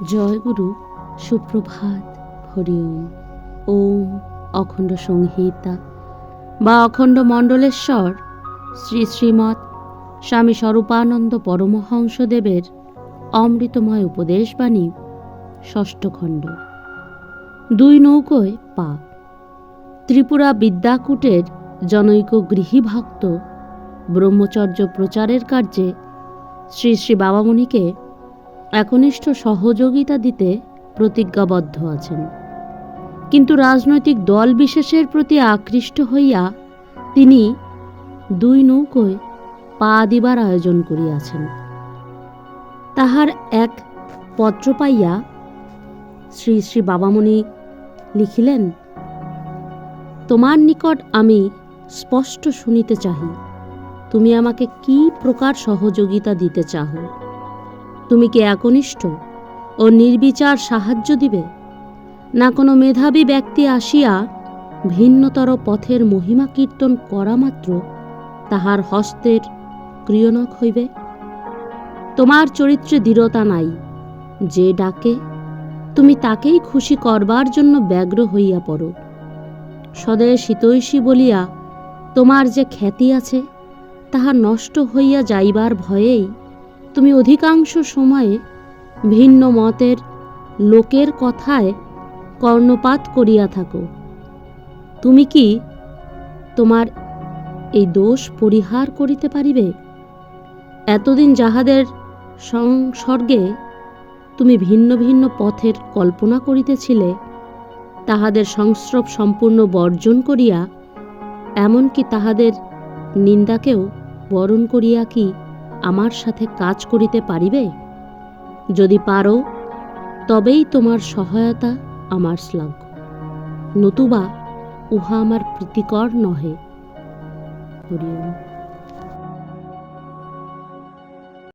জয় গুরু, সুপ্রভাত, হরি ওম। ওম অখণ্ড সংহিতা বা অখণ্ড মণ্ডলেশ্বর শ্রী শ্রীমৎ স্বামী স্বরূপানন্দ পরমহংসদেবের অমৃতময় উপদেশবাণী, ষষ্ঠ খণ্ড। দুই নৌকোয় পা। ত্রিপুরা বিদ্যাকূটের জনৈক গৃহী ভক্ত ব্রহ্মচর্য প্রচারের কার্যে শ্রী শ্রী বাবামণিকে একনিষ্ঠ সহযোগিতা দিতে প্রতিজ্ঞাবদ্ধ আছেন, কিন্তু রাজনৈতিক দল বিশেষের প্রতি আকৃষ্ট হইয়া তিনি দুই নৌকোয় পা দিবার আয়োজন করিয়াছেন। তাহার এক পত্র পাইয়া শ্রী শ্রী বাবামণি লিখিলেন, তোমার নিকট আমি স্পষ্ট শুনিতে চাহি, তুমি আমাকে কি প্রকার সহযোগিতা দিতে চাহ। তুমি কি একনিষ্ঠ ও নির্বিচার সাহায্য দিবে, না কোনো মেধাবী ব্যক্তি আসিয়া ভিন্নতর পথের মহিমা কীর্তন করা মাত্র তাহার হস্তের ক্রিয়নক হইবে? তোমার চরিত্রে দৃঢ়তা নাই, যে ডাকে তুমি তাকেই খুশি করবার জন্য ব্যগ্র হইয়া পড়ো। সদয় হিতৈষী বলিয়া তোমার যে খ্যাতি আছে, তাহা নষ্ট হইয়া যাইবার ভয়েই তুমি অধিকাংশ সময়ে ভিন্ন মতের লোকের কথায় কর্ণপাত করিয়া থাকো। তুমি কি তোমার এই দোষ পরিহার করিতে পারিবে? এতদিন যাহাদের সংসর্গে তুমি ভিন্ন ভিন্ন পথের কল্পনা করিতেছিলে, তাহাদের সংস্রব সম্পূর্ণ বর্জন করিয়া এমনকি তাহাদের নিন্দাকেও বরণ করিয়া কি আমার সাথে কাজ করিতে পারিবে? যদি পারো, তবেই তোমার সহায়তা আমার শ্লাঘ্য, নতুবা উহা আমার প্রীতিকর নহে। হরি ওম।